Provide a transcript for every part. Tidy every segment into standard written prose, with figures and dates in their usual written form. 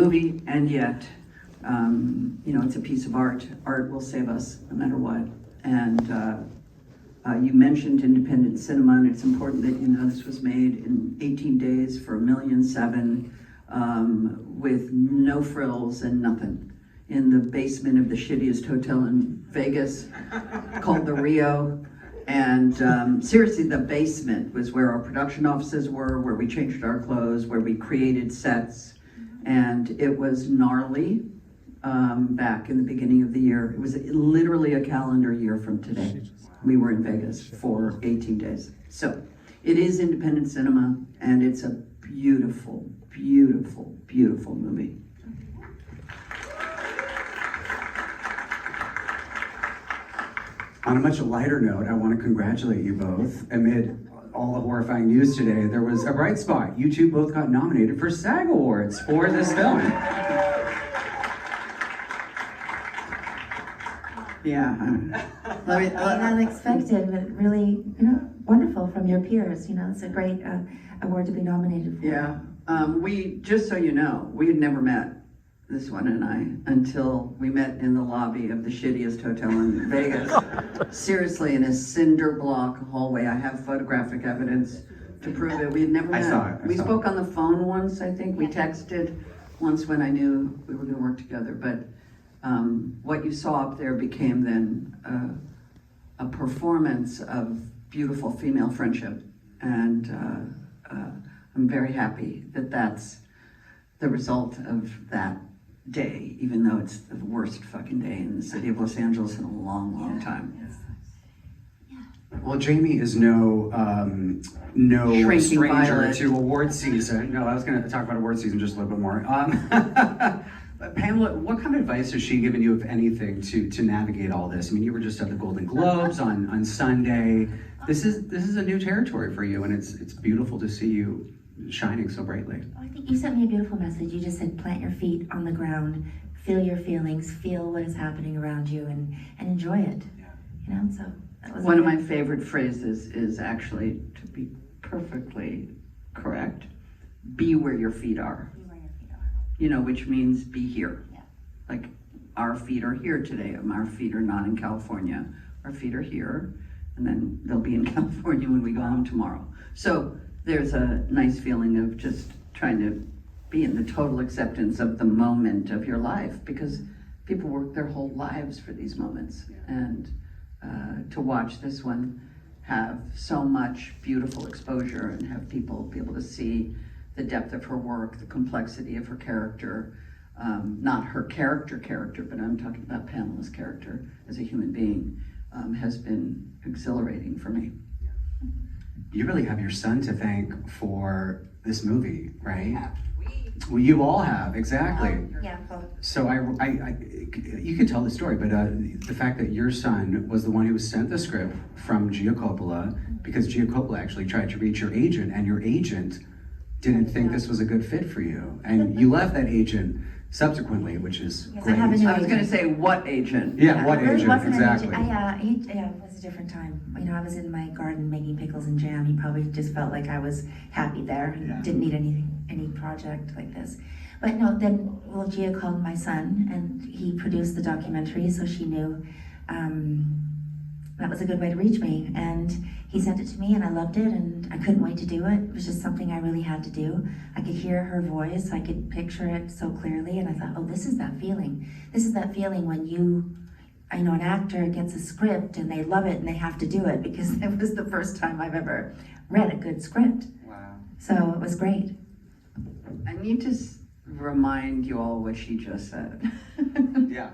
movie, and yet, it's a piece of art. Art will save us no matter what. And you mentioned independent cinema, and it's important that you know this was made in 18 days for $1.7 million with no frills and nothing. In the basement of the shittiest hotel in Vegas called the Rio. And seriously, the basement was where our production offices were, where we changed our clothes, where we created sets. And it was gnarly back in the beginning of the year. It was literally a calendar year from today. We were in Vegas for 18 days. So it is independent cinema, and it's a beautiful, beautiful, beautiful movie. On a much lighter note, I want to congratulate you both. Amid all the horrifying news today, there was a bright spot. You two both got nominated for SAG Awards for this film. Yeah. Unexpected, but really, wonderful from your peers. It's a great award to be nominated for. Yeah. Just so you know, we had never met, this one and I, until we met in the lobby of the shittiest hotel in Vegas. Seriously, in a cinder block hallway. I have photographic evidence to prove it. We had never met. I saw it. We spoke on the phone once, I think. We texted once when I knew we were going to work together. But what you saw up there became then a performance of beautiful female friendship. And I'm very happy that that's the result of that day, even though it's the worst fucking day in the city of Los Angeles in a long, long time. Well, Jamie is no Shrinking stranger violet. to award season. No, I was going to talk about award season just a little bit more. Pamela, what kind of advice has she given you, if anything, to navigate all this? I mean, you were just at the Golden Globes on Sunday. This is a new territory for you, and it's beautiful to see you shining so brightly. I think you sent me a beautiful message. You just said plant your feet on the ground, feel your feelings, feel what is happening around you, and enjoy it. So that was One of my favorite phrases is actually, to be perfectly correct, be where your feet are. Be where your feet are. Which means be here. Yeah. Like, our feet are here today. Our feet are not in California. Our feet are here, and then they'll be in California when we go home tomorrow. So there's a nice feeling of just trying to be in the total acceptance of the moment of your life, because people work their whole lives for these moments. And to watch this one have so much beautiful exposure and have people be able to see the depth of her work, the complexity of her character, not her character, but I'm talking about Pamela's character as a human being, has been exhilarating for me. You really have your son to thank for this movie, right? Well, you all have, exactly. Yeah. Well, So you can tell the story, but the fact that your son was the one who was sent the script from Coppala, because Coppala actually tried to reach your agent, and your agent didn't think this was a good fit for you, and you left that agent subsequently, which is Yes, I great. have a new I was going to say, what agent? Yeah, what It really agent, wasn't an exactly. agent. It was a different time. I was in my garden making pickles and jam. He probably just felt like I was happy there and didn't need any project like this. But no, then Gia called my son, and he produced the documentary, so she knew that was a good way to reach me. And he sent it to me, and I loved it, and I couldn't wait to do it. It was just something I really had to do. I could hear her voice, I could picture it so clearly, and I thought, oh, this is that feeling. This is that feeling when an actor gets a script and they love it and they have to do it, because it was the first time I've ever read a good script. Wow. So it was great. I need to remind you all what she just said. Yeah.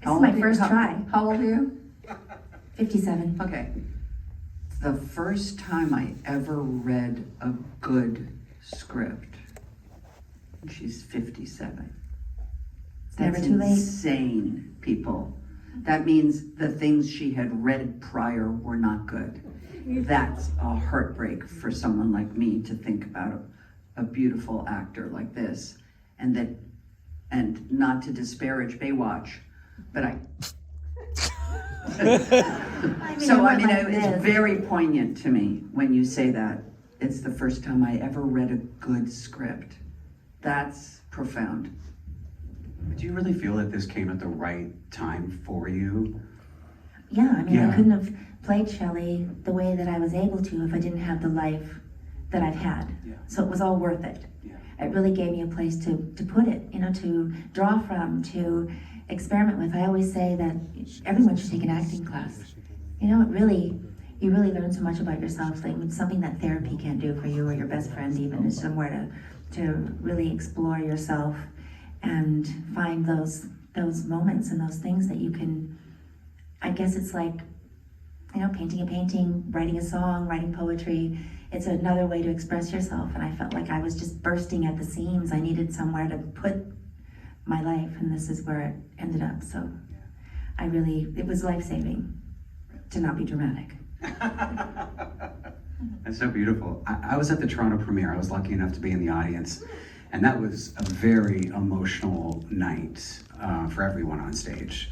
This is my first try. How old are you? 57. Okay. The first time I ever read a good script, she's 57. It's That's never too late. insane, people. That means the things she had read prior were not good. That's a heartbreak for someone like me to think about a beautiful actor like this, and not to disparage Baywatch, but it's very poignant to me when you say that. It's the first time I ever read a good script. That's profound. Do you really feel that this came at the right time for you? Yeah, I mean, Yeah. I couldn't have played Shelley the way that I was able to if I didn't have the life that I've had. Yeah. So it was all worth it. Yeah. It really gave me a place to put it, you know, to draw from, to experiment with. I always say that everyone should take an acting class. You know, you really learn so much about yourself. Like, it's something that therapy can't do for you, or your best friend even, is somewhere to really explore yourself and find those moments and those things that you can, I guess it's like, you know, painting a painting, writing a song, writing poetry. It's another way to express yourself, and I felt like I was just bursting at the seams. I needed somewhere to put my life, and this is where it ended up. So it was life-saving to not be dramatic. That's so beautiful. I was at the Toronto premiere. I was lucky enough to be in the audience, and that was a very emotional night for everyone on stage.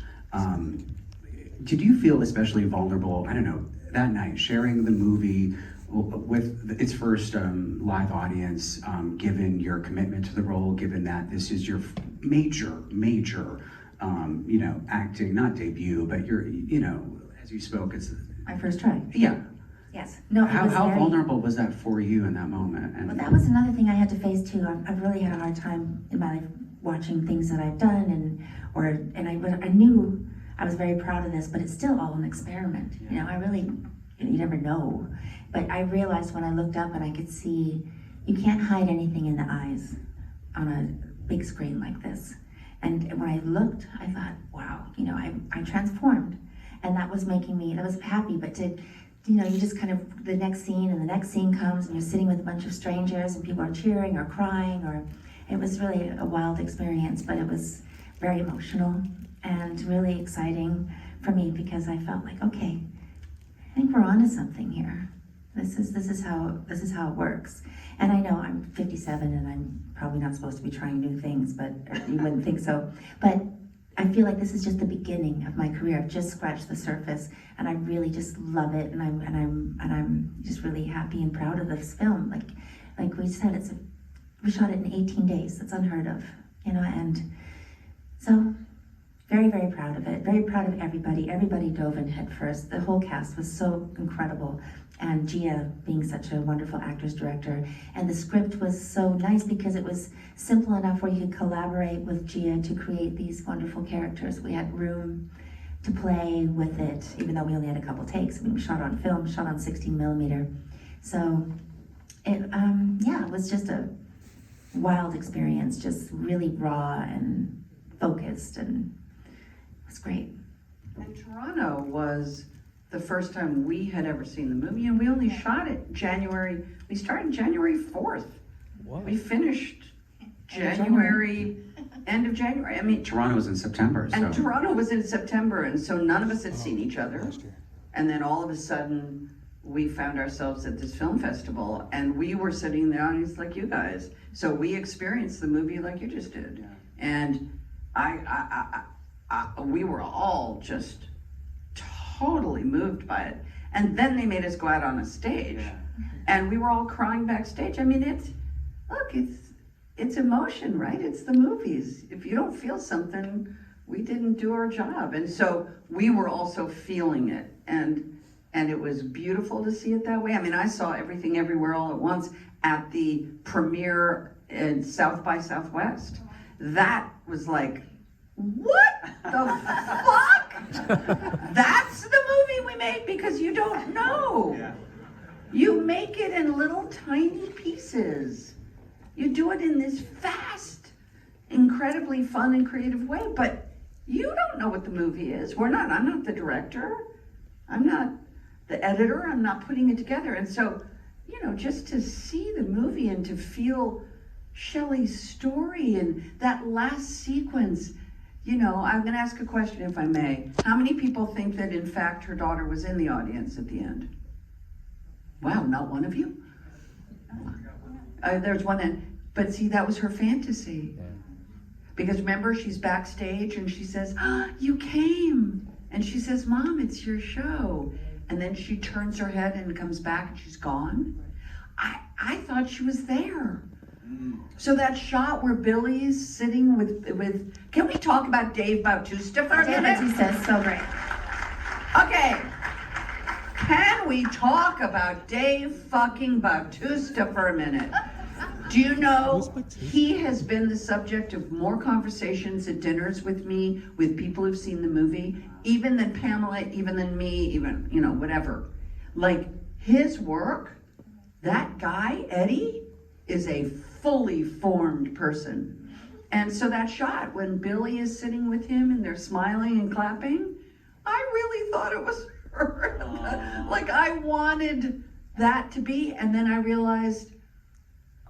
Did you feel especially vulnerable, I don't know, that night, sharing the movie with its first live audience, given your commitment to the role, given that this is your major, you know, acting, not debut, but your, you know, as you spoke, it's... My first try. Yeah. Yes. No, it was How very... vulnerable was that for you in that moment? And Well, that was another thing I had to face too. I've really had a hard time in my life watching things that I've done, but I knew I was very proud of this, but it's still all an experiment. Yeah. You know, I really, you never know. But I realized when I looked up and I could see, you can't hide anything in the eyes on a big screen like this. And when I looked, I thought, wow, you know, I transformed. And that was making me, that was happy, but to, you know, you just kind of, the next scene and the next scene comes and you're sitting with a bunch of strangers and people are cheering or crying, or it was really a wild experience, but it was very emotional and really exciting for me because I felt like, okay, I think we're onto something here. This is how it works. And I know I'm 57 and I'm probably not supposed to be trying new things, but you wouldn't think so. But I feel like this is just the beginning of my career. I've just scratched the surface, and I really just love it. And I'm just really happy and proud of this film. Like we said, we shot it in 18 days. That's unheard of, you know. And so very, very proud of it. Very proud of everybody. Everybody dove in head first. The whole cast was so incredible. And Gia being such a wonderful actress director. And the script was so nice because it was simple enough where you could collaborate with Gia to create these wonderful characters. We had room to play with it, even though we only had a couple takes. I mean, we shot on film, shot on 16 millimeter. So it was just a wild experience, just really raw and focused, and it was great. And Toronto was the first time we had ever seen the movie, and we only shot it we started January 4th. Wow. We finished end of January. I mean, Toronto was in September, so... And Toronto was in September, and so none of us had seen each other. Last year. And then all of a sudden, we found ourselves at this film festival, and we were sitting in the audience like you guys. So we experienced the movie like you just did. Yeah. And we were all just totally moved by it. And then they made us go out on a stage, Yeah. and we were all crying backstage. I mean, it's emotion, right? It's the movies. If you don't feel something, we didn't do our job. And so we were also feeling it, and it was beautiful to see it that way. I mean, I saw Everything Everywhere All at Once at the premiere in South by Southwest. That was like, what the fuck? That's the movie we made, because you don't know. Yeah. You make it in little tiny pieces. You do it in this fast, incredibly fun and creative way, but you don't know what the movie is. I'm not the director. I'm not the editor. I'm not putting it together. And so, you know, just to see the movie and to feel Shelley's story and that last sequence, you know, I'm gonna ask a question if I may. How many people think that in fact her daughter was in the audience at the end? Wow, not one of you? There's one in, but see, that was her fantasy. Yeah. Because remember, she's backstage and she says, "Ah, you came." And she says, "Mom, it's your show." And then she turns her head and comes back and she's gone. I thought she was there. So that shot where Billy's sitting with, can we talk about Dave Bautista for a Dave minute? Bautista is so great. Okay. Can we talk about Dave fucking Bautista for a minute? Do you know he has been the subject of more conversations at dinners with me, with people who've seen the movie, even than Pamela, even than me, even, you know, whatever. Like, his work, that guy, Eddie, is a fully formed person. And so that shot, when Billy is sitting with him and they're smiling and clapping, I really thought it was her. Like, I wanted that to be, and then I realized,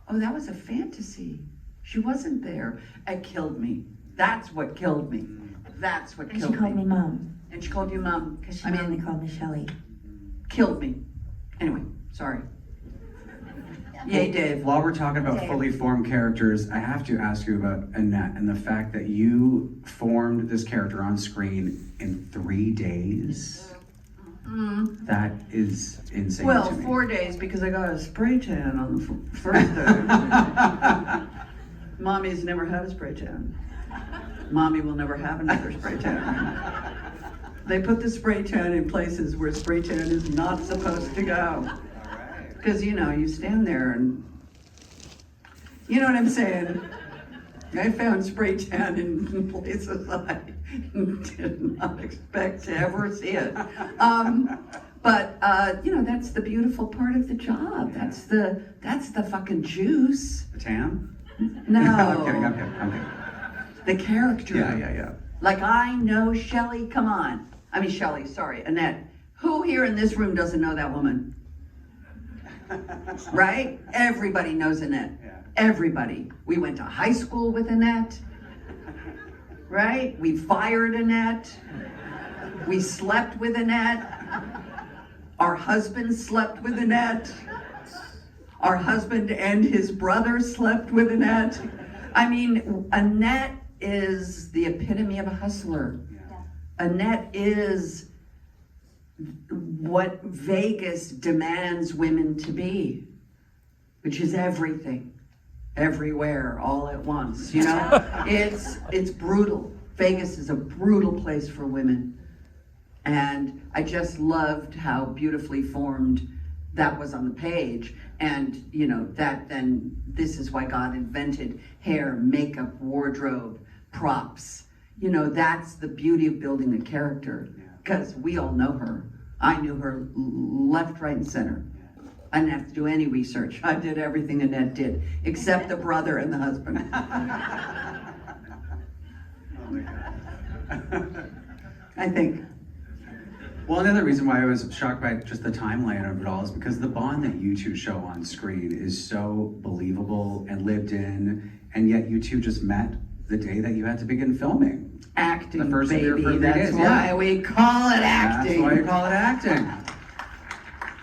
oh, that was a fantasy. She wasn't there. It killed me. That's what killed me. That's what And killed she called me Mom, And she called you Mom. because she mainly called me Shelly. Killed me. Anyway, sorry. Yay, Dave. While we're talking about Dave. fully formed characters, I have to ask you about Annette and the fact that you formed this character on screen in 3 days. That is insane Well, to me. 4 days because I got a spray tan on the first day. Mommy's never had a spray tan. Mommy will never have another spray tan. They put the spray tan in places where spray tan is not supposed to go. Because, you know, you stand there and, you know what I'm saying? I found spray tan in places I did not expect to ever see it. But you know, that's the beautiful part of the job. That's the fucking juice. The tan? No. I'm kidding, I'm kidding. The character. Yeah. Like, I know Shelley, come on. I mean, Shelley, sorry, Annette. Who here in this room doesn't know that woman? Right? Everybody knows Annette. Yeah. Everybody. We went to high school with Annette. Right? We fired Annette. We slept with Annette. Our husband slept with Annette. Our husband and his brother slept with Annette. I mean, Annette is the epitome of a hustler. Annette is what Vegas demands women to be, which is everything, everywhere, all at once, you know? It's brutal. Vegas is a brutal place for women. And I just loved how beautifully formed that was on the page. And, you know, that then, this is why God invented hair, makeup, wardrobe, props. You know, that's the beauty of building a character, because we all know her. I knew her left, right, and center. I didn't have to do any research. I did everything Annette did, except the brother and the husband. Oh my God. I think. Well, another reason why I was shocked by just the timeline of it all is because the bond that you two show on screen is so believable and lived in, and yet you two just met the day that you had to begin filming. Acting, The first of your baby. first That's days, why yeah. we call it acting. That's why you call it acting.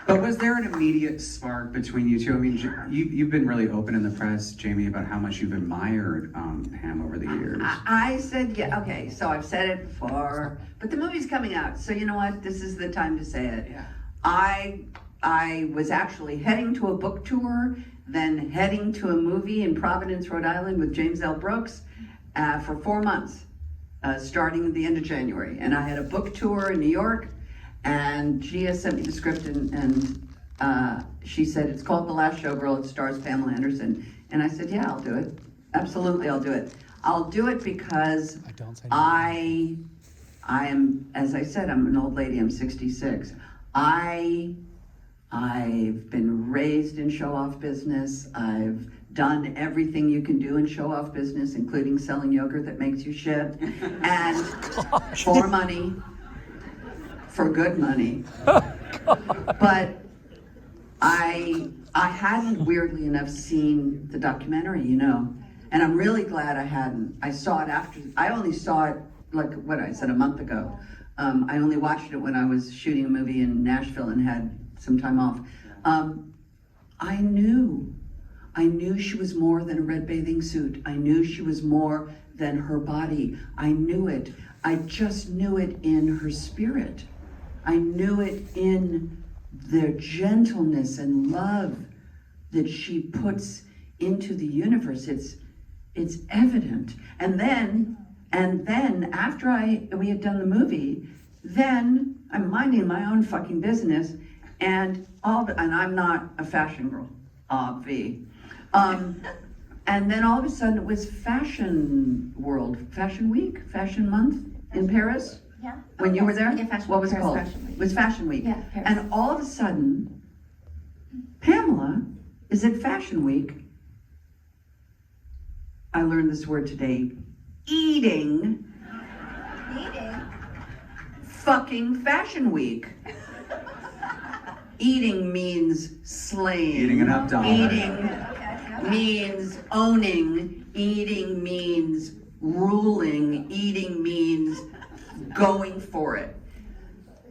But was there an immediate spark between you two? I mean, you've been really open in the press, Jamie, about how much you've admired Pam over the years. I said, yeah, okay, so I've said it before, but the movie's coming out, so you know what? This is the time to say it. Yeah. I was actually heading to a book tour, then heading to a movie in Providence, Rhode Island with James L. Brooks for 4 months, starting at the end of January. And I had a book tour in New York, and Gia sent me the script, and she said, it's called The Last Showgirl, it stars Pamela Anderson. And I said, yeah, I'll do it. Absolutely, I'll do it. I'll do it because I am, as I said, I'm an old lady, I'm 66. I've been raised in show-off business. I've done everything you can do in show-off business, including selling yogurt that makes you shit. And for money, for good money. But I hadn't, weirdly enough, seen the documentary, you know. And I'm really glad I hadn't. I saw it after, I only saw it, like what I said, a month ago. I only watched it when I was shooting a movie in Nashville and had some time off. I knew she was more than a red bathing suit. I knew she was more than her body. I knew it. I just knew it in her spirit. I knew it in the gentleness and love that she puts into the universe. It's evident. And then after we had done the movie, then I'm minding my own fucking business, and I'm not a fashion girl, obvi. And then all of a sudden it was Fashion Week, Fashion Month in Paris. Yeah. When you were there? Yeah, Fashion What was it Paris called? Fashion Week. It was Fashion Week. Yeah, Paris. And all of a sudden, Pamela is at Fashion Week. I learned this word today. Eating fucking Fashion Week. Eating means slaying. Eating an up dollar. Eating means owning. Eating means ruling. Eating means going for it.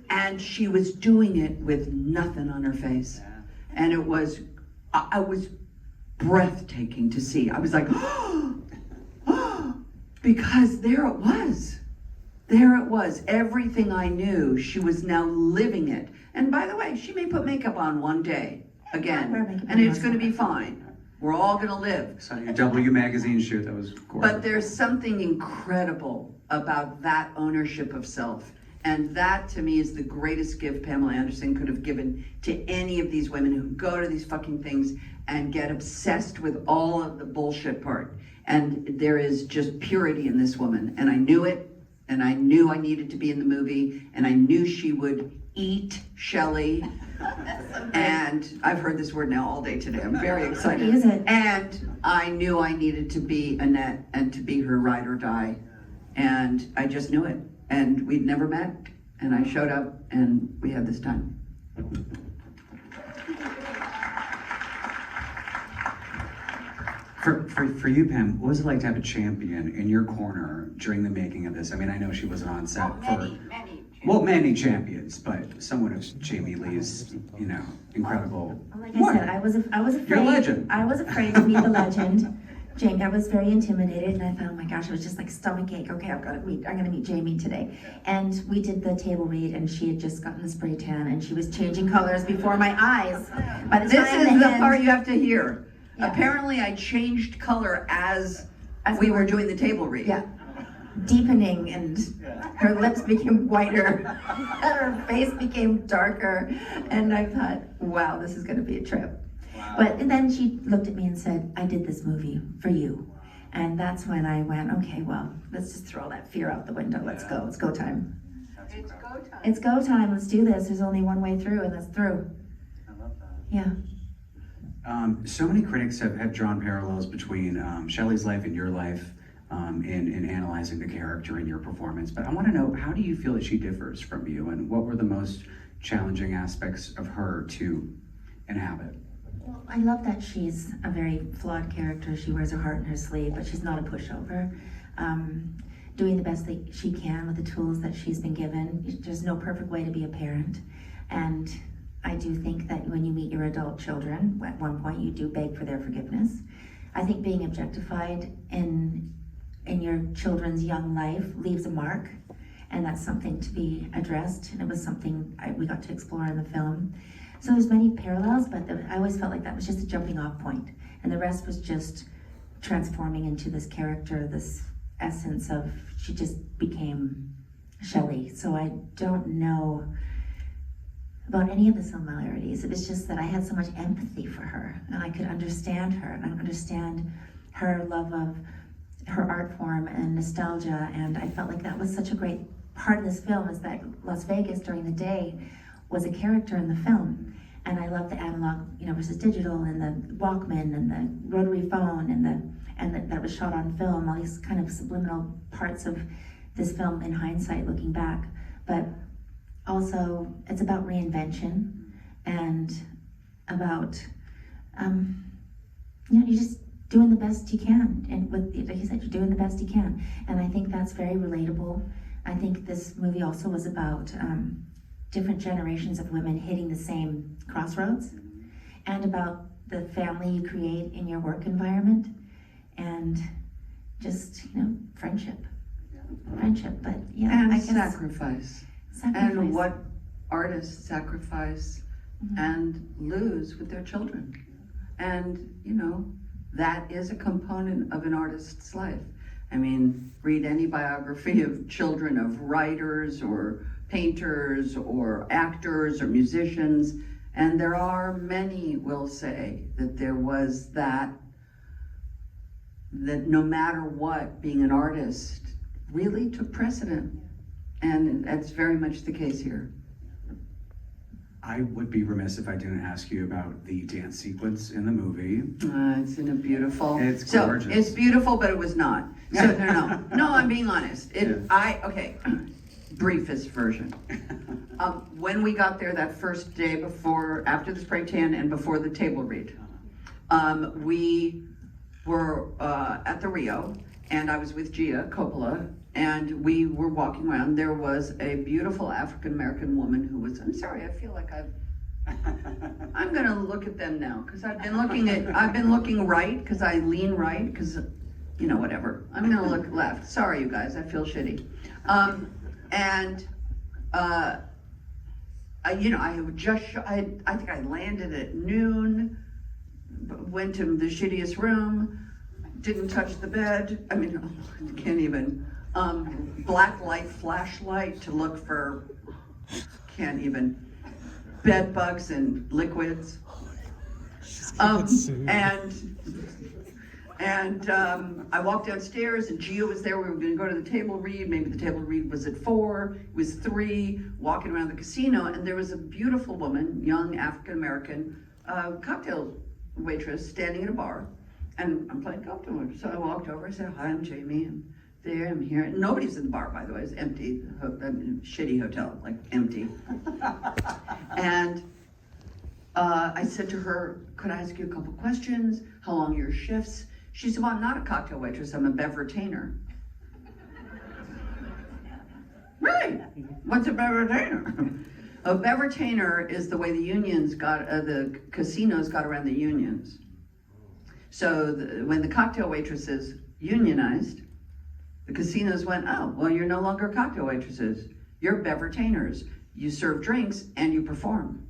And she was doing it with nothing on her face. And it was, I was breathtaking to see. I was like, because there it was. There it was. Everything I knew, she was now living it. And by the way, she may put makeup on one day again, and it's going to be fine. We're all going to live. Saw your W magazine shoot, that was gorgeous. But there's something incredible about that ownership of self. And that, to me, is the greatest gift Pamela Anderson could have given to any of these women who go to these fucking things and get obsessed with all of the bullshit part. And there is just purity in this woman. And I knew it, and I knew I needed to be in the movie, and I knew she would eat Shelley. And I've heard this word now all day today. I'm very excited. Use it. And I knew I needed to be Annette and to be her ride or die. And I just knew it. And we'd never met, and I showed up, and we had this time. For you, Pam, what was it like to have a champion in your corner during the making of this? I mean, I know she wasn't on set many champions, but someone of Jamie Lee's, incredible. Like I said, I was afraid. You're a legend. I was afraid to meet the legend. Jamie, I was very intimidated, and I thought, oh my gosh, it was just like stomach ache. Okay, I'm gonna meet Jamie today. And we did the table read, and she had just gotten the spray tan, and she was changing colors before my eyes. By the This time is the end- part you have to hear. Yeah. Apparently, I changed color as we were doing the table read. Yeah, deepening, and her lips became whiter, and her face became darker, and I thought, wow, this is gonna be a trip. But then she looked at me and said, I did this movie for you. And that's when I went, okay, well, let's just throw that fear out the window. Let's go. It's go time. It's go time. It's go time. Let's do this. There's only one way through, and that's through. I love that. Yeah. So many critics have drawn parallels between Shelley's life and your life in analyzing the character and your performance. But I want to know, how do you feel that she differs from you, and what were the most challenging aspects of her to inhabit? Well, I love that she's a very flawed character. She wears her heart in her sleeve, but she's not a pushover. Doing the best that she can with the tools that she's been given. There's no perfect way to be a parent. And I do think that when you meet your adult children, at one point you do beg for their forgiveness. I think being objectified in your children's young life leaves a mark, and that's something to be addressed, and it was something we got to explore in the film. So there's many parallels, but I always felt like that was just a jumping off point, and the rest was just transforming into this character, this essence of, she just became Shelley. So I don't know about any of the similarities. It was just that I had so much empathy for her, and I could understand her, and I understand her love of her art form and nostalgia, and I felt like that was such a great part of this film, is that Las Vegas during the day was a character in the film. And I love the analog, versus digital, and the Walkman, and the rotary phone, and that was shot on film, all these kind of subliminal parts of this film in hindsight, looking back. But also, it's about reinvention, and about, you're just doing the best you can. And like you said, you're doing the best you can. And I think that's very relatable. I think this movie also was about different generations of women hitting the same crossroads, and about the family you create in your work environment, and just, friendship, but yeah. And I guess sacrifice. And what artists sacrifice and lose with their children. And, That is a component of an artist's life. I mean, read any biography of children of writers or painters or actors or musicians, and there are many will say that there was that no matter what, being an artist really took precedent. And that's very much the case here. I would be remiss if I didn't ask you about the dance sequence in the movie. It's in a beautiful. It's gorgeous. So it's beautiful, but it was not. So no, I'm being honest. Okay, briefest version. When we got there that first day after the spray tan and before the table read, we were at the Rio, and I was with Gia Coppala, and we were walking around. There was a beautiful African-American woman who was, I'm sorry, I feel like I'm gonna look at them now, because I've been looking right, because I lean right, because, whatever. I'm gonna look left. Sorry, you guys, I feel shitty. I think I landed at noon, went to the shittiest room, didn't touch the bed. I mean, I can't even. Black light flashlight to look for, can't even, bed bugs and liquids. I walked downstairs and Gia was there. We were gonna go to the table read. Maybe the table read was at 4, it was 3, walking around the casino, and there was a beautiful woman, young African-American, cocktail waitress standing at a bar. And I'm playing cocktail, so I walked over, I said, hi, I'm Jamie, I'm here. Nobody's in the bar, by the way, it's empty. Shitty hotel, like empty. And I said to her, could I ask you a couple questions? How long are your shifts? She said, well, I'm not a cocktail waitress, I'm a bevertainer. Right, what's a bevertainer? A bevertainer is the way the casinos got around the unions. So when the cocktail waitresses unionized, the casinos went, oh, well, you're no longer cocktail waitresses. You're bevertainers. You serve drinks and you perform.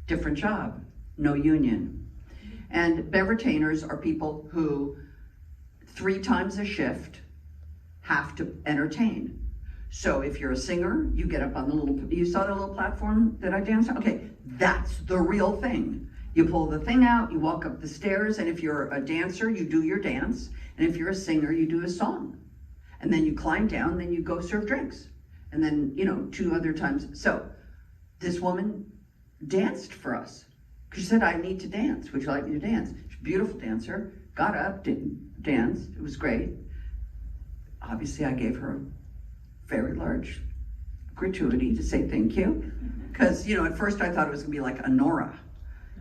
Different job, no union. And bevertainers are people who 3 times a shift have to entertain. So if you're a singer, you get up on you saw the little platform that I danced on? Okay, that's the real thing. You pull the thing out, you walk up the stairs, and if you're a dancer, you do your dance. And if you're a singer, you do a song. And then you climb down, then you go serve drinks. And then, 2 other times. So this woman danced for us. She said, I need to dance. Would you like me to dance? She's a beautiful dancer. Got up, danced. It was great. Obviously, I gave her a very large gratuity to say thank you. Because, at first I thought it was going to be like a Nora.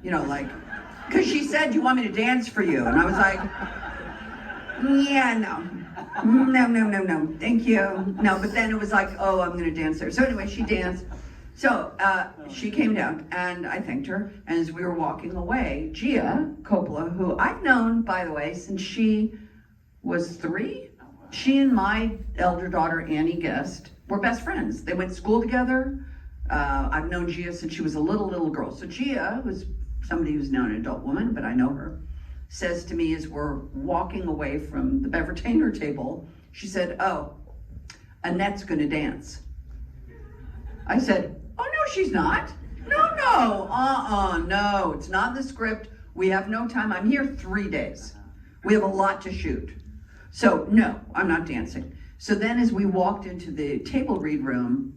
Because she said, you want me to dance for you? And I was like, yeah, no, thank you. No, but then it was like, oh, I'm gonna dance there. So anyway, she danced. So she came down and I thanked her. And as we were walking away, Gia Coppala, who I've known, by the way, since she was 3, she and my elder daughter, Annie Guest, were best friends. They went to school together. I've known Gia since she was a little girl. So Gia was somebody who's now an adult woman, but I know her, says to me as we're walking away from the bevertainer table, she said, oh, Annette's gonna dance. I said, oh no, she's not. No, it's not in the script. We have no time. I'm here 3 days. We have a lot to shoot. So no, I'm not dancing. So then as we walked into the table read room,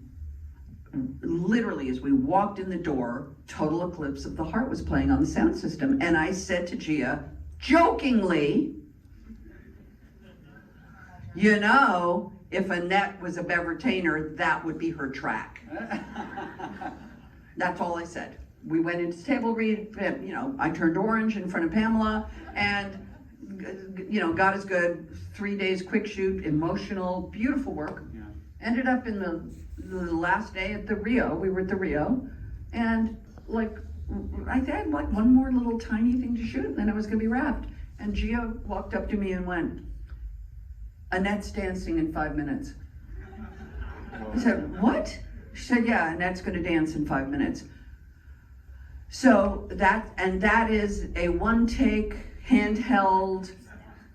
literally as we walked in the door, Total Eclipse of the Heart was playing on the sound system. And I said to Gia, jokingly, if Annette was a bevertainer, that would be her track. That's all I said. We went into table read, I turned orange in front of Pamela, and God is good. 3 days quick shoot, emotional, beautiful work. Yeah. Ended up in the last day at the Rio. We were at the Rio, and I had one more little tiny thing to shoot, and then I was gonna be wrapped. And Gia walked up to me and went, Annette's dancing in 5 minutes. I said, what? She said, yeah, Annette's gonna dance in 5 minutes. So that is a one take handheld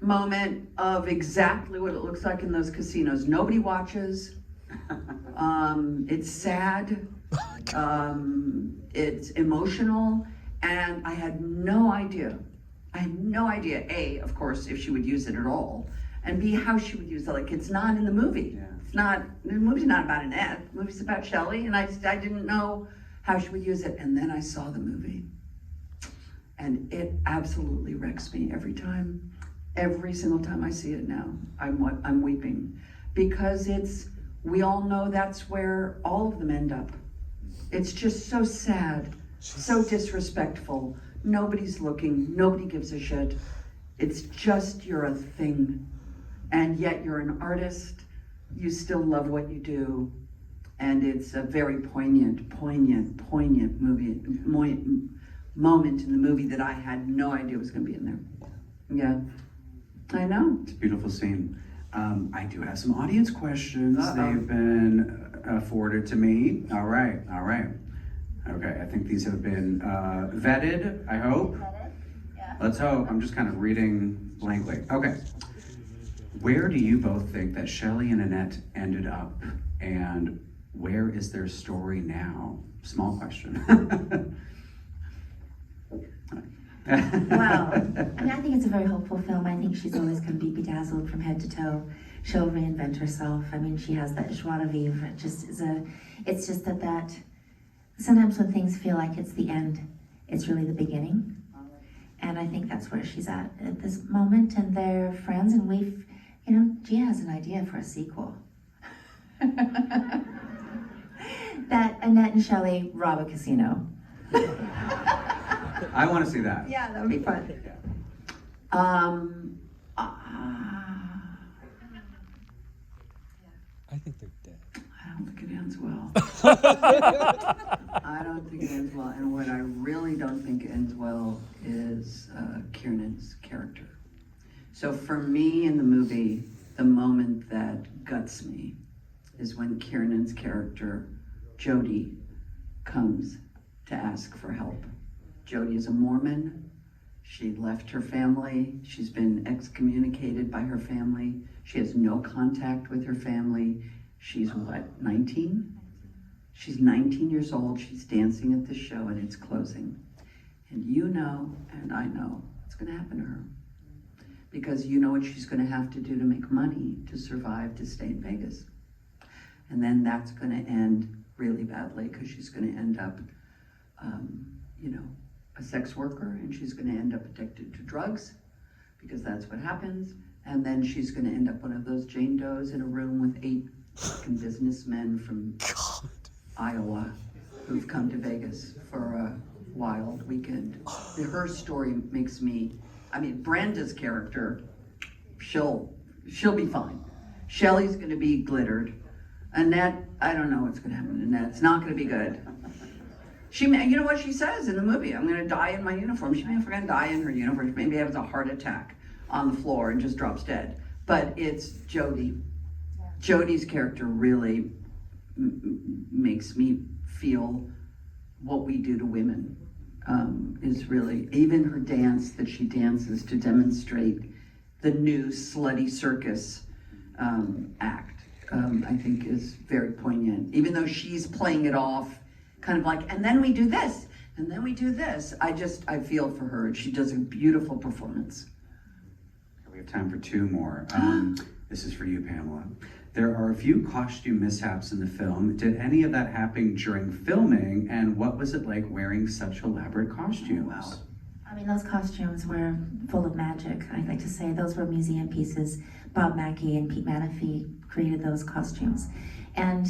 moment of exactly what it looks like in those casinos. Nobody watches. It's sad. It's emotional, and I had no idea. A, of course, if she would use it at all, and B, how she would use it. Like, it's not in the movie. Yeah. It's not, the movie's not about Annette. The movie's about Shelley, and I didn't know how she would use it. And then I saw the movie, and it absolutely wrecks me every time. Every single time I see it now, I'm weeping, because we all know that's where all of them end up. It's just so sad, so disrespectful. Nobody's looking, nobody gives a shit. It's just, you're a thing. And yet you're an artist, you still love what you do. And it's a very poignant movie, moment in the movie that I had no idea was gonna be in there. Yeah, I know. It's a beautiful scene. I do have some audience questions. They've been forwarded to me. All right. Okay, I think these have been vetted, I hope. Vetted? Yeah. Let's hope. I'm just kind of reading blankly. Okay. Where do you both think that Shelley and Annette ended up, and where is their story now? Small question. Wow. I mean, I think it's a very hopeful film. I think she's always going to be bedazzled from head to toe. She'll reinvent herself. I mean, she has that joie de vivre. It just is it's just that sometimes when things feel like it's the end, it's really the beginning. And I think that's where she's at this moment, and they're friends, and Gia has an idea for a sequel. That Annette and Shelley rob a casino. I want to see that. Yeah, that would be fun. I think they're dead. I don't think it ends well. I don't think it ends well. And what I really don't think ends well is Kiernan's character. So for me in the movie, the moment that guts me is when Kiernan's character, Jody, comes to ask for help. Jody is a Mormon. She left her family. She's been excommunicated by her family. She has no contact with her family. She's what, 19? She's 19 years old. She's dancing at the show, and it's closing. And you know, and I know, what's gonna happen to her. Because you know what she's gonna have to do to make money to survive, to stay in Vegas. And then that's gonna end really badly, because she's gonna end up, a sex worker, and she's gonna end up addicted to drugs, because that's what happens. And then she's gonna end up one of those Jane Does in a room with 8 fucking businessmen from Iowa who've come to Vegas for a wild weekend. Her story makes me, Brenda's character, she'll be fine. Shelley's gonna be glittered. Annette, I don't know what's gonna happen to Annette. It's not gonna be good. You know what she says in the movie? I'm gonna die in my uniform. She may forget to die in her uniform. She maybe has a heart attack on the floor and just drops dead. But it's Jody. Yeah. Jody's character really makes me feel what we do to women. Is really, even her dance that she dances to demonstrate the new slutty circus act, I think is very poignant. Even though she's playing it off kind of like, and then we do this, and then we do this. I feel for her. She does a beautiful performance. We have time for 2 more. This is for you, Pamela. There are a few costume mishaps in the film. Did any of that happen during filming, and what was it like wearing such elaborate costumes? Wow. I mean, those costumes were full of magic. I like to say those were museum pieces. Bob Mackie and Pete Manafee created those costumes. And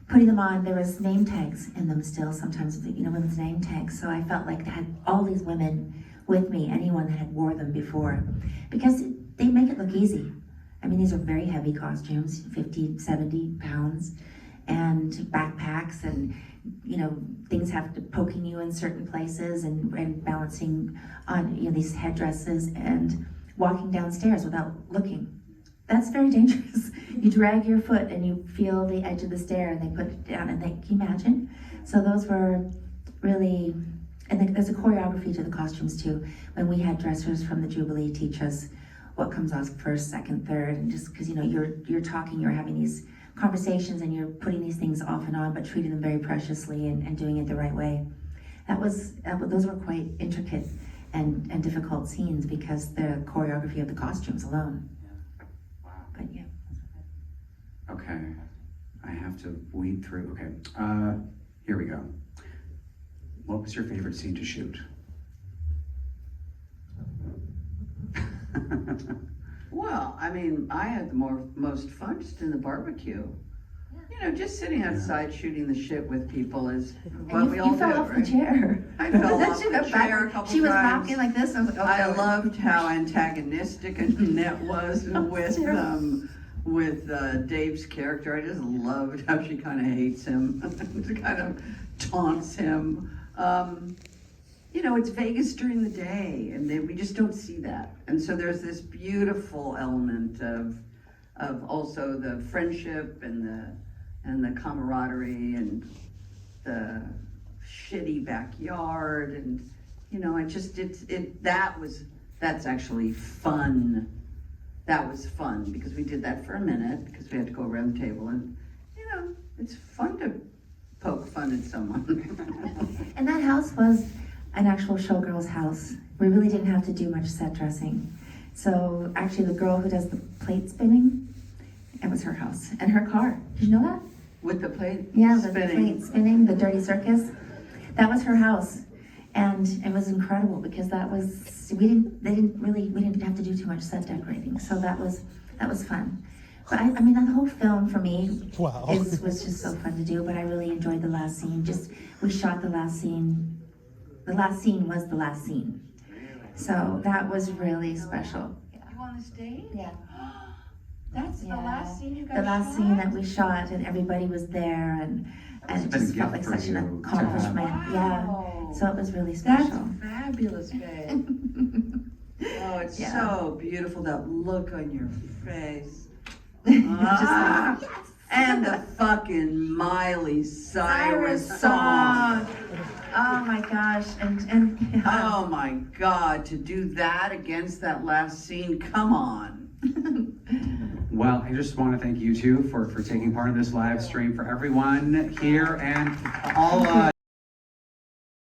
putting them on, there was name tags in them still, sometimes, women's name tags. So I felt like I had all these women with me, anyone that had wore them before, because they make it look easy. I mean, these are very heavy costumes, 50, 70 pounds, and backpacks, and things have to poking you in certain places, and balancing on these headdresses, and walking downstairs without looking. That's very dangerous. You drag your foot and you feel the edge of the stair, and they put it down, and can you imagine? So those were really And then there's a choreography to the costumes too. When we had dressers from the Jubilee teach us what comes off first, second, third, and just because you're talking, you're having these conversations and you're putting these things off and on, but treating them very preciously and doing it the right way. Those were quite intricate and difficult scenes because the choreography of the costumes alone. Wow. But yeah. Okay. I have to weed through. Okay. Here we go. What was your favorite scene to shoot? Well, I mean, I had the most fun just in the barbecue. You know, just sitting outside shooting the shit with people is what we all do. You fell off the chair. I fell off the chair a couple She was times. rocking like this. I was like, oh, I no. loved how antagonistic Annette was with Dave's character. I just loved how she kind of hates him, kind of taunts him. You know, it's Vegas during the day, and we just don't see that. And so there's this beautiful element of also the friendship and the camaraderie and the shitty backyard, and you know, that's actually fun. That was fun because we did that for a minute because we had to go around the table, and you know, it's fun to poke fun at someone. And that house was an actual showgirl's house. We really didn't have to do much set dressing. So actually the girl who does the plate spinning, it was her house and her car. Did you know that? With the plate Yeah, the spinning. plate spinning, the dirty circus. That was her house. And it was incredible because we didn't have to do too much set decorating. So that was fun. But I mean, that whole film for me was just so fun to do, but I really enjoyed the last scene. We shot the last scene. The last scene was the last scene. So that was really special. You on the stage? Yeah. That's the last scene you guys The last shot? scene that we shot, and everybody was there, and it been a just felt gift like for such an you to accomplishment. have. Yeah. Wow. So it was really That's special. fabulous, babe. Oh, it's Yeah. so beautiful, that look on your face. Just Ah, like, yes. and the fucking Miley Cyrus song. Oh my gosh, and yeah. Oh my God, to do that against that last scene, come on. Well, I just want to thank you two for taking part in this live stream. For everyone here and all